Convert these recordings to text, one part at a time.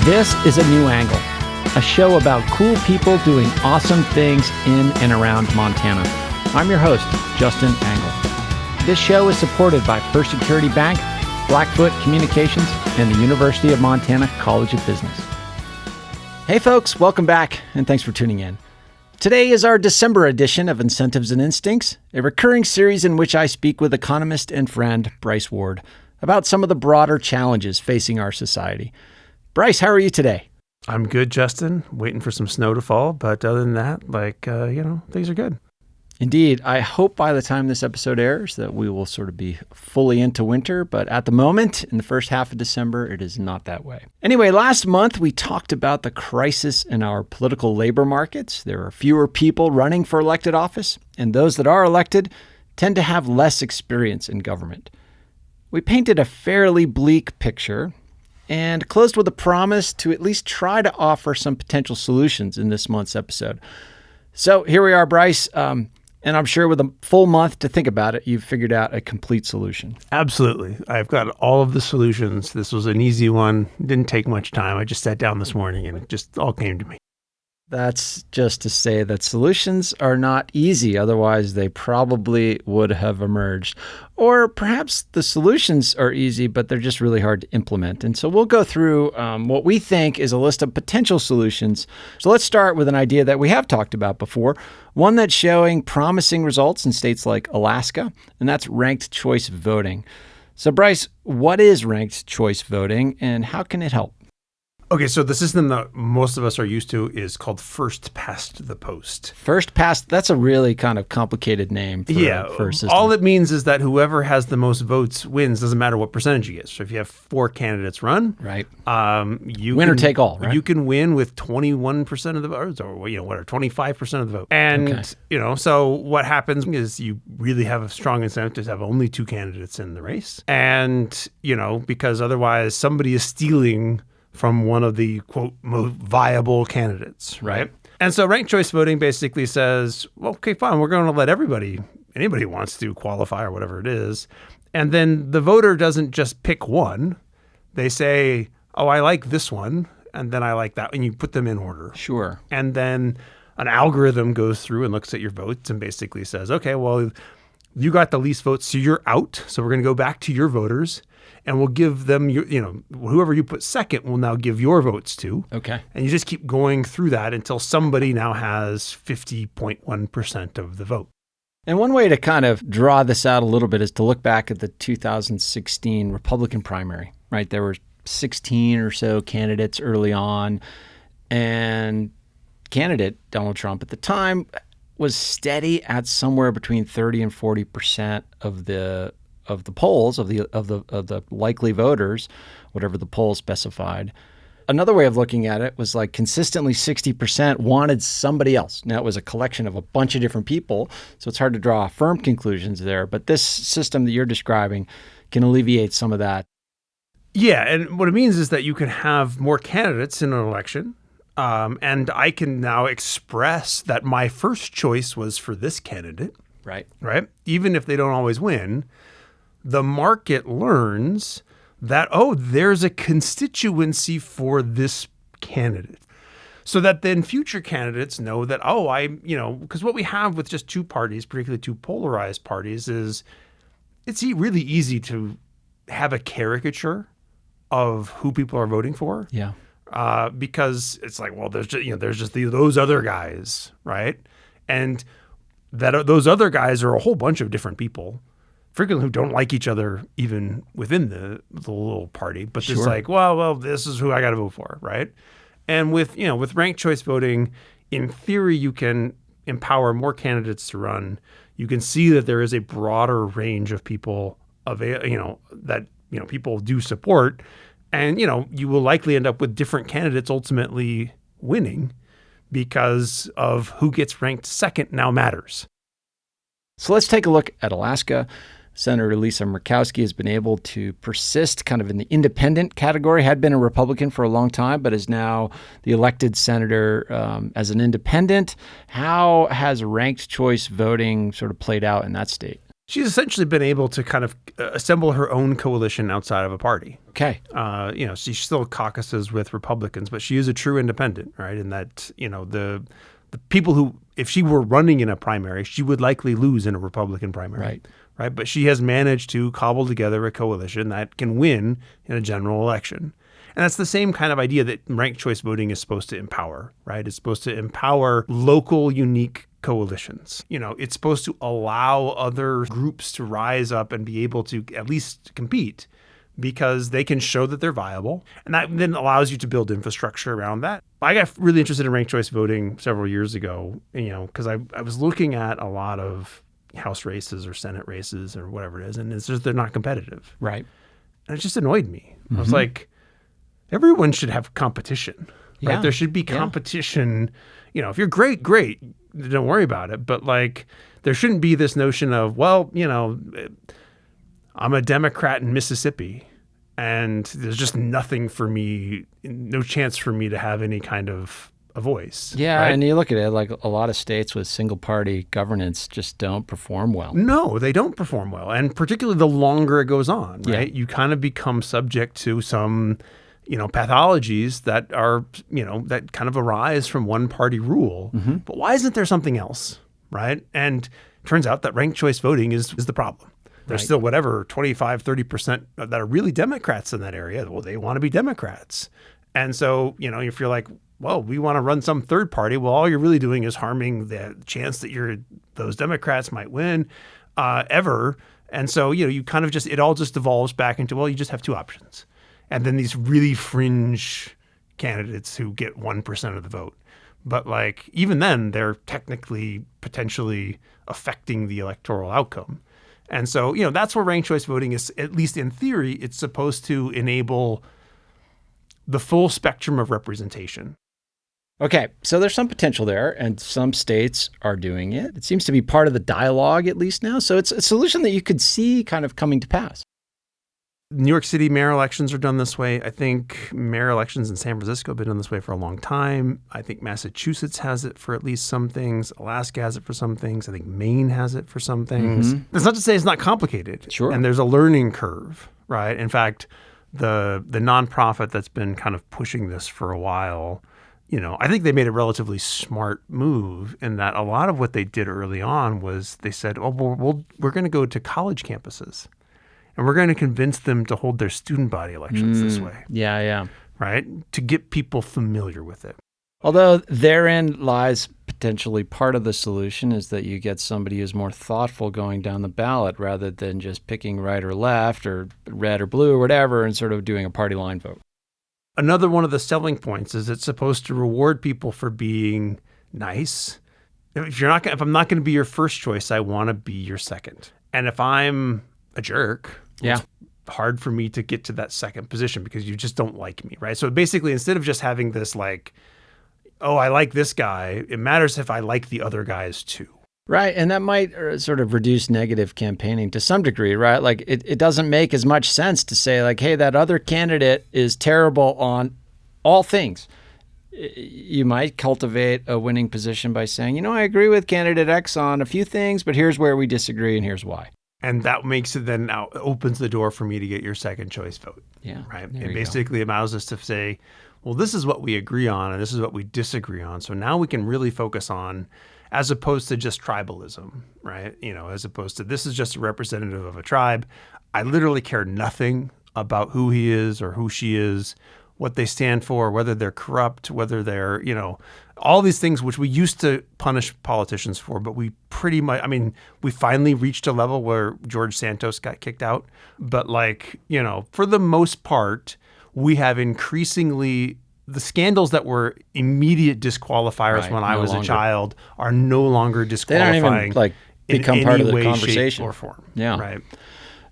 This is A New Angle, a show about cool people doing awesome things in and around Montana. I'm your host, Justin Angle. This show is supported by First Security Bank, Blackfoot Communications, and the University of Montana College of Business. Hey folks, welcome back, and thanks for tuning in. Today is our December edition of Incentives and Instincts, a recurring series in which I speak with economist and friend Bryce Ward about some of the broader challenges facing our society. Bryce, how are you today? I'm good, Justin. Waiting for some snow to fall, but other than that, things are good. Indeed. I hope by the time this episode airs that we will sort of be fully into winter, but at the moment, in the first half of December, it is not that way. Anyway, last month we talked about the crisis in our political labor markets. There are fewer people running for elected office, and those that are elected tend to have less experience in government. We painted a fairly bleak picture and closed with a promise to at least try to offer some potential solutions in this month's episode. So here we are, Bryce. And I'm sure with a full month to think about it, you've figured out a complete solution. Absolutely. I've got all of the solutions. This was an easy one. Didn't take much time. I just sat down this morning and it just all came to me. That's just to say that solutions are not easy. Otherwise, they probably would have emerged. Or perhaps the solutions are easy, but they're just really hard to implement. And so we'll go through what we think is a list of potential solutions. So let's start with an idea that we have talked about before, one that's showing promising results in states like Alaska, and that's ranked choice voting. So Bryce, what is ranked choice voting and how can it help? Okay, so the system that most of us are used to is called first past the post. First past, that's a really kind of complicated name for a system. All it means is that whoever has the most votes wins, doesn't matter what percentage you get. So if you have 4 candidates run, right, you winner can take all, right? You can win with 21% of the votes, or 25% of the vote. And so what happens is you really have a strong incentive to have only 2 candidates in the race, and because otherwise somebody is stealing from one of the, quote, most viable candidates, right? And so ranked choice voting basically says, well, okay, fine, we're going to let anybody wants to qualify or whatever it is. And then the voter doesn't just pick one. They say, oh, I like this one, and then I like that, and you put them in order. Sure. And then an algorithm goes through and looks at your votes and basically says, okay, well, you got the least votes, so you're out. So we're going to go back to your voters. And we'll give them, whoever you put second will now give your votes to. Okay. And you just keep going through that until somebody now has 50.1% of the vote. And one way to kind of draw this out a little bit is to look back at the 2016 Republican primary, right? There were 16 or so candidates early on, and candidate Donald Trump at the time was steady at somewhere between 30 and 40% of the polls of the likely voters, whatever the poll specified. Another way of looking at it was like consistently 60% wanted somebody else. Now it was a collection of a bunch of different people, so it's hard to draw firm conclusions there. But this system that you're describing can alleviate some of that. Yeah, and what it means is that you can have more candidates in an election, and I can now express that my first choice was for this candidate. Right. Even if they don't always win. The market learns that, there's a constituency for this candidate. So that then future candidates know that, because what we have with just 2 parties, particularly 2 polarized parties, is it's really easy to have a caricature of who people are voting for. Yeah. Because it's like, well, there's just those other guys, right? And that those other guys are a whole bunch of different people, frequently who don't like each other even within the little party, but Sure. It's like, well, this is who I got to vote for, right? And with ranked choice voting, in theory, you can empower more candidates to run. You can see that there is a broader range of people that people do support, and you will likely end up with different candidates ultimately winning because of who gets ranked second now matters. So let's take a look at Alaska. Senator Lisa Murkowski has been able to persist kind of in the independent category, had been a Republican for a long time, but is now the elected senator as an independent. How has ranked choice voting sort of played out in that state? She's essentially been able to kind of assemble her own coalition outside of a party. Okay. She still caucuses with Republicans, but she is a true independent, right? In that, the people who, if she were running in a primary, she would likely lose in a Republican primary. Right. But she has managed to cobble together a coalition that can win in a general election. And that's the same kind of idea that ranked choice voting is supposed to empower, right? It's supposed to empower local, unique coalitions. It's supposed to allow other groups to rise up and be able to at least compete because they can show that they're viable. And that then allows you to build infrastructure around that. I got really interested in ranked choice voting several years ago, because I was looking at a lot of House races or Senate races or whatever it is, and it's just they're not competitive. Right. And it just annoyed me. I was like, everyone should have competition, right? Yeah. There should be competition. If you're great, don't worry about it. But there shouldn't be this notion of, I'm a Democrat in Mississippi and there's just nothing for me, no chance for me to have any kind of a voice. Yeah. Right? And you look at it, like a lot of states with single party governance just don't perform well. No, they don't perform well. And particularly the longer it goes on, right? Yeah. You kind of become subject to some pathologies that are, that kind of arise from one party rule. But why isn't there something else, right? And it turns out that ranked choice voting is the problem. There's still 25, 30% that are really Democrats in that area. Well, they want to be Democrats. And so, if you're like, well, we want to run some third party, well, all you're really doing is harming the chance that those Democrats might win ever. And so, you kind of it all just devolves back into, well, you just have two options. And then these really fringe candidates who get 1% of the vote. But even then, they're technically potentially affecting the electoral outcome. And so, that's where ranked choice voting is, at least in theory, it's supposed to enable the full spectrum of representation. Okay, so there's some potential there, and some states are doing it. It seems to be part of the dialogue, at least now. So it's a solution that you could see kind of coming to pass. New York City mayor elections are done this way. I think mayor elections in San Francisco have been done this way for a long time. I think Massachusetts has it for at least some things. Alaska has it for some things. I think Maine has it for some things. That's not to say it's not complicated. Sure. And there's a learning curve, right? In fact, the nonprofit that's been kind of pushing this for a while, I think they made a relatively smart move in that a lot of what they did early on was they said, we're going to go to college campuses. And we're going to convince them to hold their student body elections this way. Yeah. Right? To get people familiar with it. Although therein lies potentially part of the solution is that you get somebody who's more thoughtful going down the ballot rather than just picking right or left or red or blue or whatever and sort of doing a party line vote. Another one of the selling points is it's supposed to reward people for being nice. If I'm not going to be your first choice, I want to be your second. And if I'm a jerk, it's hard for me to get to that second position because you just don't like me, right? So basically, instead of just having this I like this guy, it matters if I like the other guys too. Right, and that might sort of reduce negative campaigning to some degree, right? It doesn't make as much sense to say hey, that other candidate is terrible on all things. You might cultivate a winning position by saying, I agree with candidate X on a few things, but here's where we disagree and here's why. And that makes it then now opens the door for me to get your second choice vote. Yeah. Right. It basically allows us to say, well, this is what we agree on and this is what we disagree on. So now we can really focus on, as opposed to just tribalism, right? As opposed to this is just a representative of a tribe. I literally care nothing about who he is or who she is, what they stand for, whether they're corrupt, whether they're, all these things which we used to punish politicians for, but we pretty much, we finally reached a level where George Santos got kicked out. But for the most part, we have increasingly, the scandals that were immediate disqualifiers when I was a child are no longer disqualifying. They don't even become part of the conversation or form. Yeah. Right.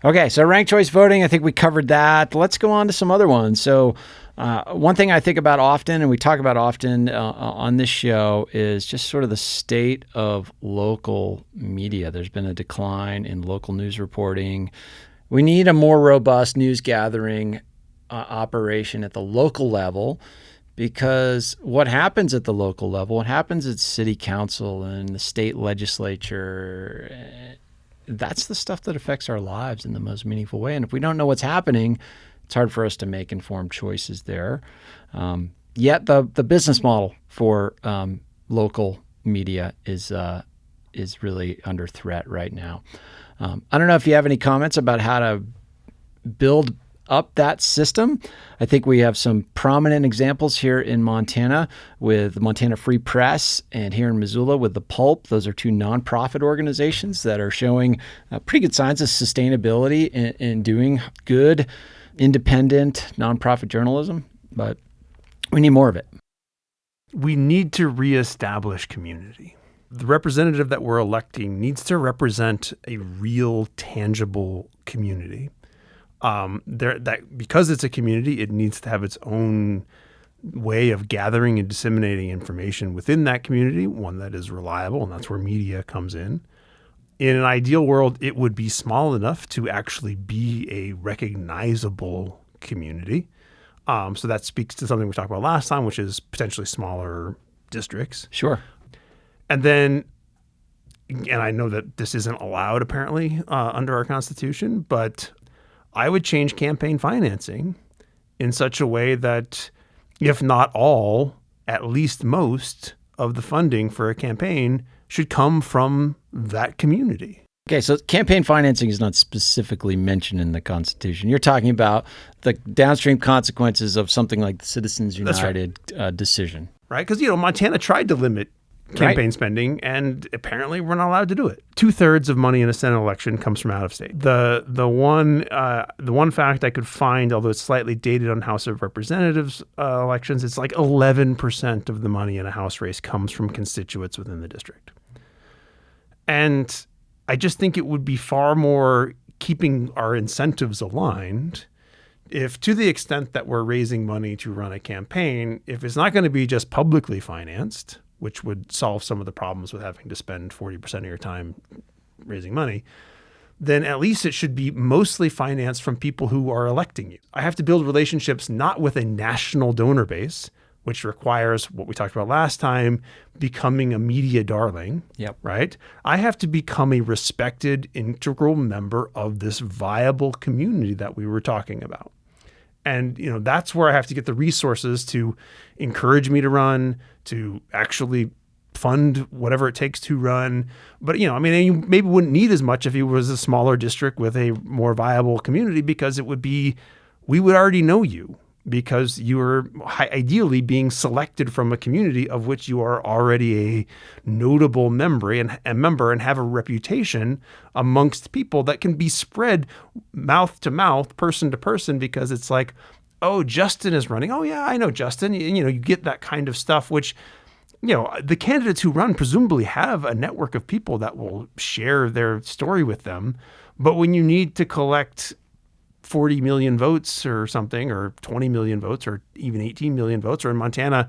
Okay, so ranked choice voting, I think we covered that. Let's go on to some other ones. So one thing I think about often, and we talk about often on this show, is just sort of the state of local media. There's been a decline in local news reporting. We need a more robust news gathering operation at the local level, because what happens at the local level, what happens at city council and the state legislature that's the stuff that affects our lives in the most meaningful way. And if we don't know what's happening, it's hard for us to make informed choices there. Yet the business model for local media is really under threat right now. I don't know if you have any comments about how to build up that system. I think we have some prominent examples here in Montana with the Montana Free Press, and here in Missoula with the Pulp. Those are two nonprofit organizations that are showing pretty good signs of sustainability in doing good, independent, nonprofit journalism, but we need more of it. We need to reestablish community. The representative that we're electing needs to represent a real, tangible community. Because it's a community, it needs to have its own way of gathering and disseminating information within that community, one that is reliable, and that's where media comes in. In an ideal world, it would be small enough to actually be a recognizable community. So that speaks to something we talked about last time, which is potentially smaller districts. Sure. And then, and I know that this isn't allowed apparently under our Constitution, but I would change campaign financing in such a way that, if not all, at least most of the funding for a campaign should come from that community. Okay, so campaign financing is not specifically mentioned in the Constitution. You're talking about the downstream consequences of something like the Citizens United decision. Right, because, Montana tried to limit campaign spending, and apparently we're not allowed to do it. 2/3 of money in a Senate election comes from out of state. The one fact I could find, although it's slightly dated on House of Representatives elections, it's like 11% of the money in a House race comes from constituents within the district. And I just think it would be far more keeping our incentives aligned if, to the extent that we're raising money to run a campaign, if it's not going to be just publicly financed, which would solve some of the problems with having to spend 40% of your time raising money, then at least it should be mostly financed from people who are electing you. I have to build relationships not with a national donor base, which requires what we talked about last time, becoming a media darling, right? I have to become a respected, integral member of this viable community that we were talking about. And, that's where I have to get the resources to encourage me to run, to actually fund whatever it takes to run. But, you maybe wouldn't need as much if it was a smaller district with a more viable community, because we would already know you, because you are ideally being selected from a community of which you are already a notable member and have a reputation amongst people that can be spread mouth to mouth, person to person, because it's like, oh, Justin is running. Oh yeah, I know Justin. You get that kind of stuff, which, the candidates who run presumably have a network of people that will share their story with them. But when you need to collect 40 million votes or something, or 20 million votes, or even 18 million votes, or in Montana,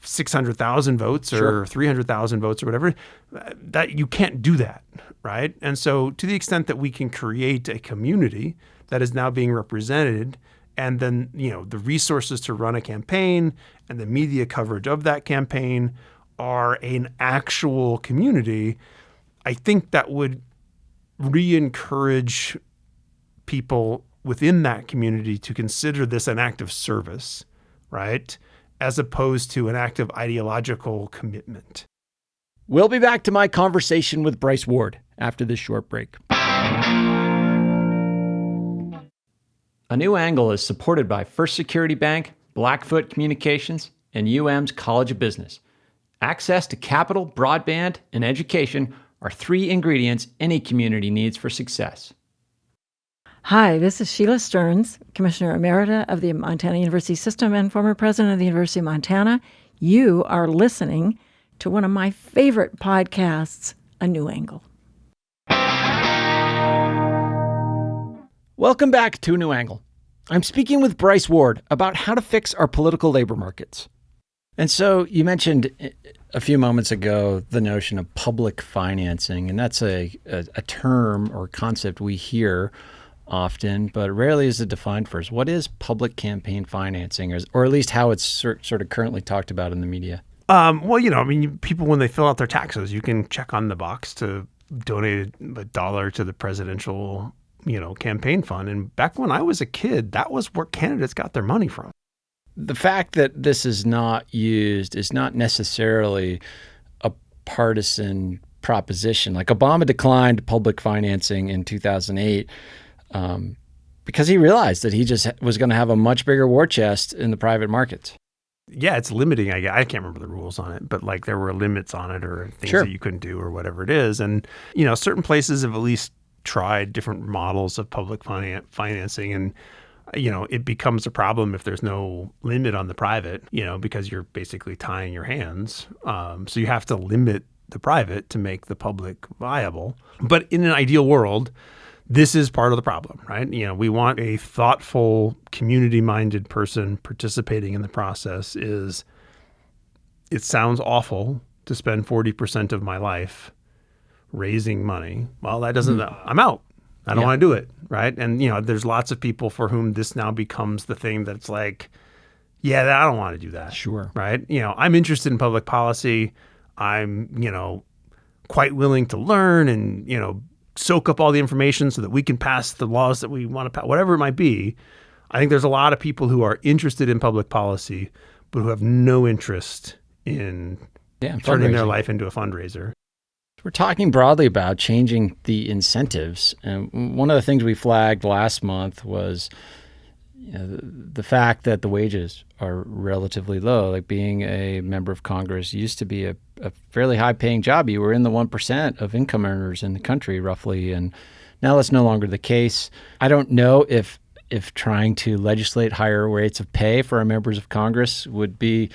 600,000 votes or 300,000 votes or whatever, that you can't do that, right? And so to the extent that we can create a community that is now being represented, and then, the resources to run a campaign and the media coverage of that campaign are an actual community, I think that would re-encourage people within that community to consider this an act of service, right? As opposed to an act of ideological commitment. We'll be back to my conversation with Bryce Ward after this short break. A New Angle is supported by First Security Bank, Blackfoot Communications, and UM's College of Business. Access to capital, broadband, and education are 3 ingredients any community needs for success. Hi, this is Sheila Stearns, Commissioner Emerita of the Montana University System and former president of the University of Montana. You are listening to one of my favorite podcasts, A New Angle. Welcome back to A New Angle. I'm speaking with Bryce Ward about how to fix our political labor markets. And so you mentioned a few moments ago the notion of public financing, and that's a term or concept we hear often, but rarely is it defined for us. What is public campaign financing, or at least how it's sort of currently talked about in the media? People, when they fill out their taxes, you can check on the box to donated $1 to the presidential, campaign fund. And back when I was a kid, that was where candidates got their money from. The fact that this is not used is not necessarily a partisan proposition. Like Obama declined public financing in 2008 because he realized that he just was going to have a much bigger war chest in the private markets. Yeah, it's limiting. I can't remember the rules on it, but like there were limits on it or things Sure. that you couldn't do or whatever it is. And, certain places have at least tried different models of public financing. And, it becomes a problem if there's no limit on the private, because you're basically tying your hands. So you have to limit the private to make the public viable. But in an ideal world, this is part of the problem, right? We want a thoughtful, community-minded person participating in the process. It sounds awful to spend 40% of my life raising money. Well, that doesn't, I'm out. I don't want to do it, right? And, there's lots of people for whom this now becomes the thing that's like, yeah, I don't want to do that. Sure. Right? I'm interested in public policy. I'm, quite willing to learn and, soak up all the information so that we can pass the laws that we want to pass, whatever it might be. I think there's a lot of people who are interested in public policy, but who have no interest in turning their life into a fundraiser. We're talking broadly about changing the incentives. And one of the things we flagged last month was the fact that the wages are relatively low. Like being a member of Congress used to be a fairly high-paying job. You were in the 1% of income earners in the country, roughly, and now that's no longer the case. I don't know if trying to legislate higher rates of pay for our members of Congress would be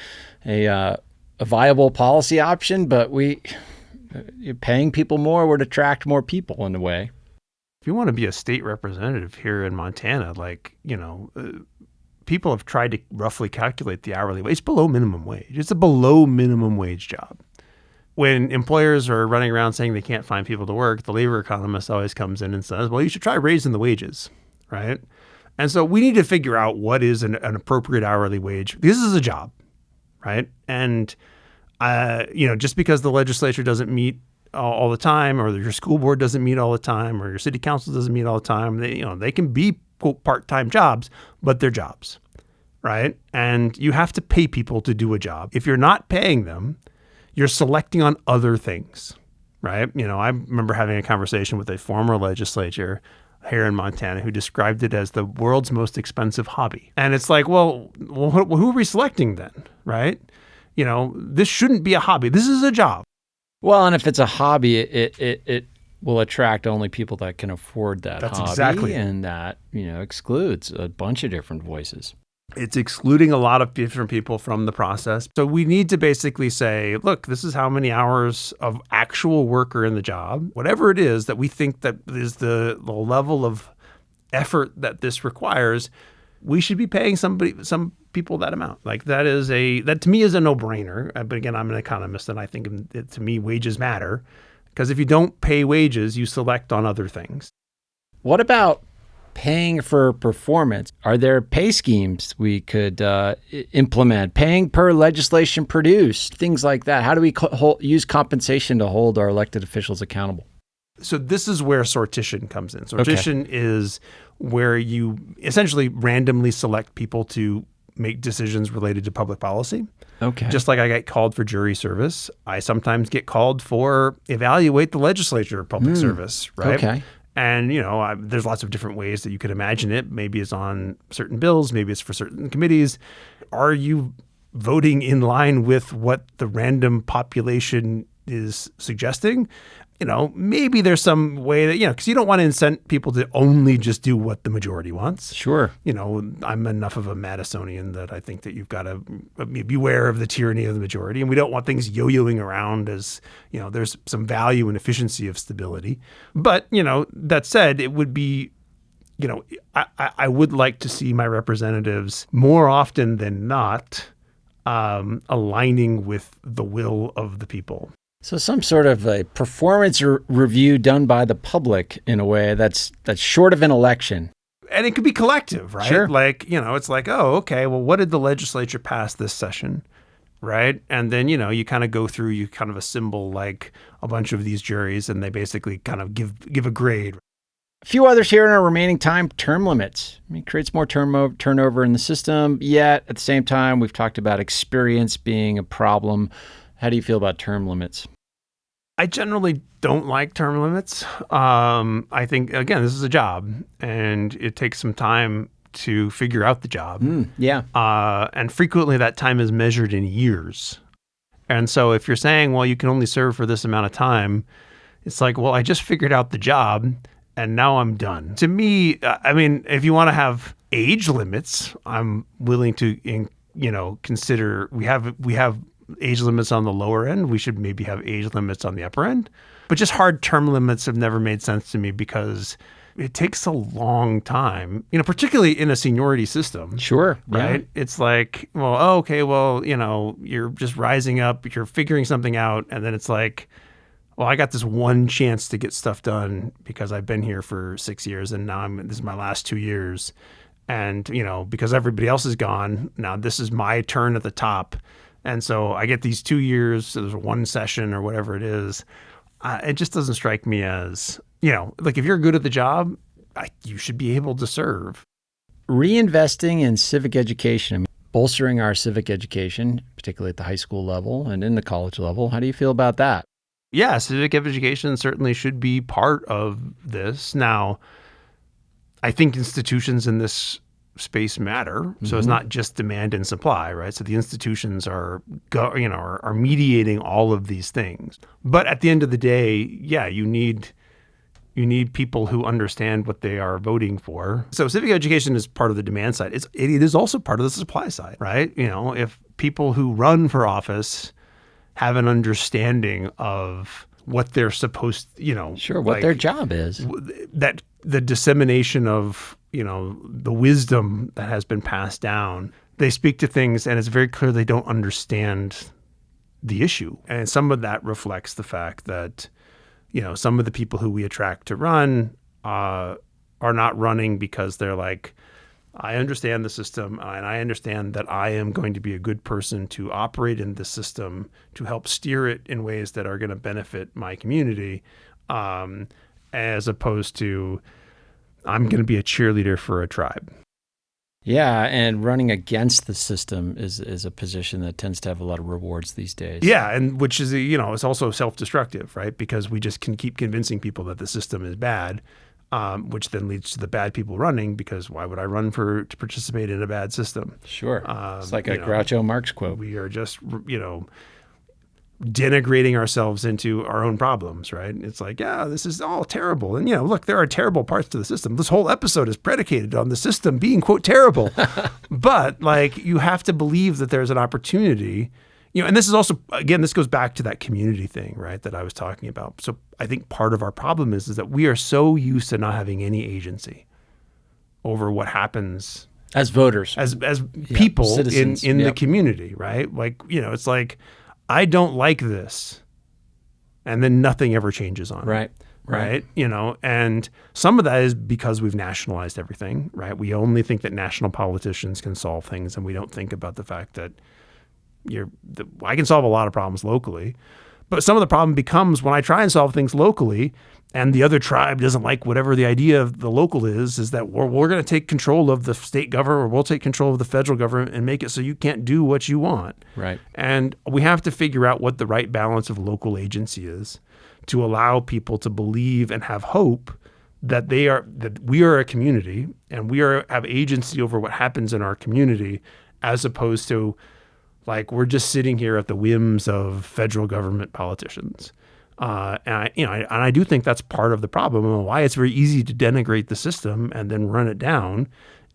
a viable policy option, but paying people more would attract more people in a way. If you want to be a state representative here in Montana, people have tried to roughly calculate the hourly wage. It's below minimum wage. It's a below minimum wage job. When employers are running around saying they can't find people to work, the labor economist always comes in and says, well, you should try raising the wages, right? And so we need to figure out what is an appropriate hourly wage. This is a job, right? And, just because the legislature doesn't meet all the time, or your school board doesn't meet all the time, or your city council doesn't meet all the time, they can be quote part-time jobs, but they're jobs, right? And you have to pay people to do a job. If you're not paying them, you're selecting on other things, right? I remember having a conversation with a former legislator here in Montana who described it as the world's most expensive hobby. And it's like, well, who are we selecting then, right? This shouldn't be a hobby. This is a job. Well, and if it's a hobby, it will attract only people that can afford that That's hobby. Exactly. And that, excludes a bunch of different voices. It's excluding a lot of different people from the process. So we need to basically say, look, this is how many hours of actual work are in the job. Whatever it is that we think that is the level of effort that this requires, we should be paying some people that amount. Like that to me is a no-brainer. But again, I'm an economist, and I think to me wages matter, because if you don't pay wages, you select on other things. What about paying for performance? Are there pay schemes we could implement? Paying per legislation produced, things like that. How do we use compensation to hold our elected officials accountable? So this is where sortition comes in. Sortition is where you essentially randomly select people to make decisions related to public policy. Okay. Just like I get called for jury service, I sometimes get called for evaluate the legislature public service, right? Okay. And, there's lots of different ways that you could imagine it. Maybe it's on certain bills. Maybe it's for certain committees. Are you voting in line with what the random population is suggesting? Maybe there's some way that, because you don't want to incent people to only just do what the majority wants. Sure. I'm enough of a Madisonian that I think that you've got to beware of the tyranny of the majority. And we don't want things yo-yoing around as, there's some value and efficiency of stability. But, that said, it would be, I would like to see my representatives more often than not aligning with the will of the people. So some sort of a performance review done by the public in a way that's short of an election. And it could be collective, right? Sure. Like, it's like, oh, okay, well, what did the legislature pass this session? right? And then, you kind of go through, you kind of assemble like a bunch of these juries, and they basically kind of give a grade. A few others here in our remaining time. Term limits. I mean, creates more turnover in the system, yet at the same time, we've talked about experience being a problem. How do you feel about term limits? I generally don't like term limits. I think, again, this is a job, and it takes some time to figure out the job. And frequently that time is measured in years. And so if you're saying, well, you can only serve for this amount of time, it's like, well, I just figured out the job and now I'm done. To me, I mean, if you want to have age limits, I'm willing to, consider we have age limits on the lower end. We should maybe have age limits on the upper end. But just hard term limits have never made sense to me because it takes a long time, particularly in a seniority system. Sure. Right? Yeah. It's like, well, okay, well, you're just rising up, you're figuring something out. And then it's like, well, I got this one chance to get stuff done because I've been here for 6 years and now this is my last 2 years. And, because everybody else is gone, now this is my turn at the top. And so I get these 2 years, so there's one session or whatever it is. It just doesn't strike me as, like if you're good at the job, you should be able to serve. Reinvesting in civic education, bolstering our civic education, particularly at the high school level and in the college level. How do you feel about that? Yeah, civic education certainly should be part of this. Now, I think institutions in this space matter. So it's not just demand and supply, right? So the institutions are mediating all of these things. But at the end of the day, yeah, you need people who understand what they are voting for. So civic education is part of the demand side. It is also part of the supply side, right? If people who run for office have an understanding of what they're supposed, Sure, what their job is. That the dissemination of, the wisdom that has been passed down, they speak to things and it's very clear they don't understand the issue. And some of that reflects the fact that, some of the people who we attract to run are not running because they're like, I understand the system and I understand that I am going to be a good person to operate in the system to help steer it in ways that are going to benefit my community, as opposed to I'm going to be a cheerleader for a tribe. Yeah, and running against the system is a position that tends to have a lot of rewards these days. Yeah, and which is, it's also self-destructive, right? Because we just can keep convincing people that the system is bad. Which then leads to the bad people running, because why would I run to participate in a bad system? Sure. It's like a Groucho Marx quote. We are just, denigrating ourselves into our own problems, right? It's like, yeah, this is all terrible. And, look, there are terrible parts to the system. This whole episode is predicated on the system being, quote, terrible. But, you have to believe that there's an opportunity. And this is also, again, this goes back to that community thing, right, that I was talking about. So I think part of our problem is that we are so used to not having any agency over what happens as voters, as people citizens in the community, right? It's like, I don't like this, and then nothing ever changes on it. Right. And some of that is because we've nationalized everything, right? We only think that national politicians can solve things, and we don't think about the fact that I can solve a lot of problems locally, but some of the problem becomes when I try and solve things locally and the other tribe doesn't like whatever the idea of the local is that we're going to take control of the state government, or we'll take control of the federal government and make it so you can't do what you want. Right. And we have to figure out what the right balance of local agency is to allow people to believe and have hope that we are a community and we have agency over what happens in our community, as opposed to we're just sitting here at the whims of federal government politicians. And I do think that's part of the problem, and why it's very easy to denigrate the system and then run it down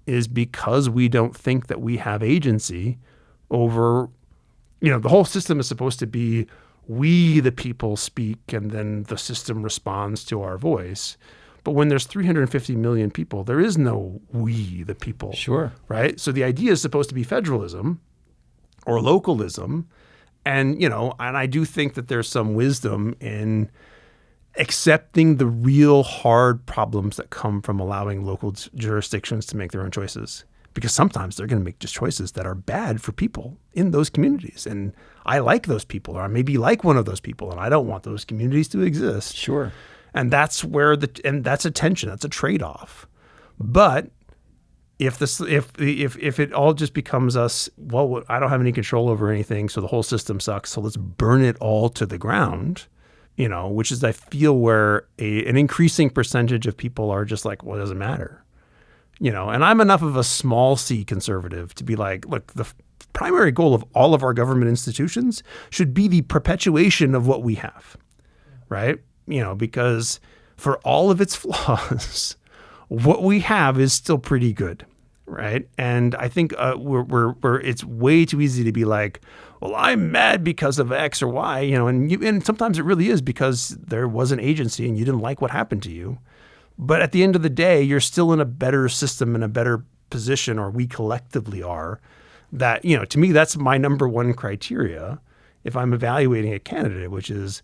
is because we don't think that we have agency over, the whole system is supposed to be we the people speak and then the system responds to our voice. But when there's 350 million people, there is no we the people. Sure. Right? So the idea is supposed to be federalism or localism. And, and I do think that there's some wisdom in accepting the real hard problems that come from allowing local jurisdictions to make their own choices. because sometimes they're going to make just choices that are bad for people in those communities. And I like those people, or I maybe like one of those people, and I don't want those communities to exist. Sure. And that's where that's a tension. That's a trade-off. But if it all just becomes us, well, I don't have any control over anything, so the whole system sucks, so let's burn it all to the ground, which is, I feel, where an increasing percentage of people are just like, well, it doesn't matter. And I'm enough of a small c conservative to be like, look, the primary goal of all of our government institutions should be the perpetuation of what we have, right? Because for all of its flaws, what we have is still pretty good, right? And I think it's way too easy to be like, well, I'm mad because of X or Y, and sometimes it really is because there was an agency and you didn't like what happened to you. But at the end of the day, you're still in a better system, in a better position, or we collectively are. That, to me, that's my number one criteria if I'm evaluating a candidate, which is,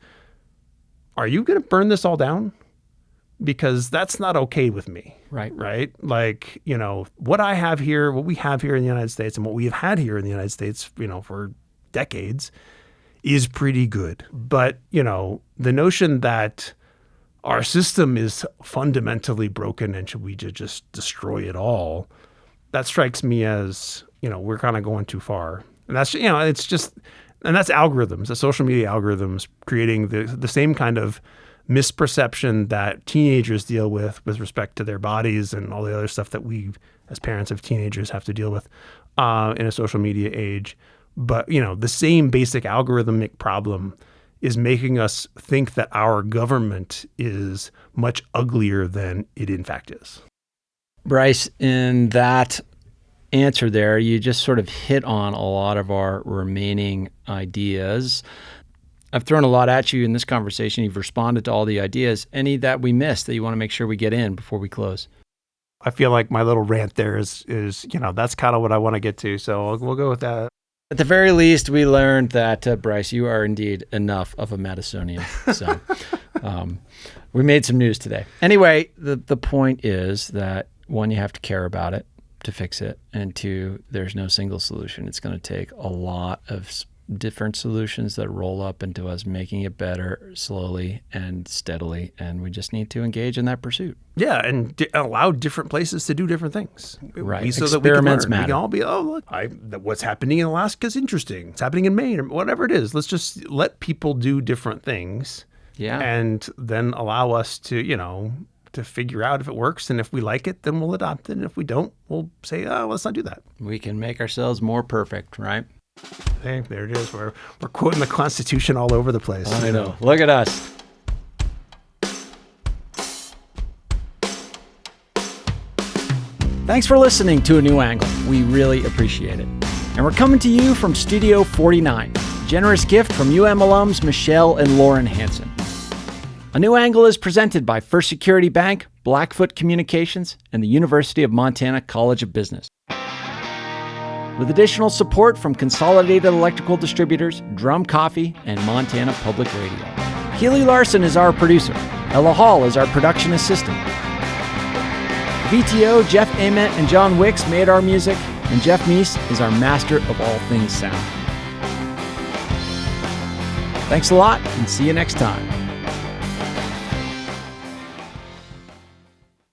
are you going to burn this all down? Because that's not okay with me. Right. Right. Like, what I have here, what we have here in the United States and what we have had here in the United States, for decades is pretty good. But, the notion that our system is fundamentally broken and should we just destroy it all, that strikes me as, we're kind of going too far. And that's, it's just, and that's algorithms, the social media algorithms creating the same kind of misperception that teenagers deal with respect to their bodies and all the other stuff that we as parents of teenagers have to deal with in a social media age. But, the same basic algorithmic problem is making us think that our government is much uglier than it in fact is. Bryce, in that answer there, you just sort of hit on a lot of our remaining ideas. I've thrown a lot at you in this conversation. You've responded to all the ideas. Any that we missed that you want to make sure we get in before we close? I feel like my little rant there is that's kind of what I want to get to. So we'll go with that. At the very least, we learned that, Bryce, you are indeed enough of a Madisonian. So we made some news today. Anyway, the point is that, one, you have to care about it to fix it. And two, there's no single solution. It's going to take a lot of different solutions that roll up into us making it better slowly and steadily. And we just need to engage in that pursuit. Yeah, and allow different places to do different things. Right. So that we can learn. Matter. We can all be, look, what's happening in Alaska is interesting. It's happening in Maine or whatever it is. Let's just let people do different things. Yeah. And then allow us to, to figure out if it works. And if we like it, then we'll adopt it. And if we don't, we'll say, let's not do that. We can make ourselves more perfect, right? Hey, there it is. We're quoting the Constitution all over the place. I know. Look at us. Thanks for listening to A New Angle. We really appreciate it. And we're coming to you from Studio 49. Generous gift from UM alums Michelle and Lauren Hansen. A New Angle is presented by First Security Bank, Blackfoot Communications, and the University of Montana College of Business. With additional support from Consolidated Electrical Distributors, Drum Coffee, and Montana Public Radio. Keely Larson is our producer. Ella Hall is our production assistant. VTO, Jeff Ament, and John Wicks made our music, and Jeff Meese is our master of all things sound. Thanks a lot, and see you next time.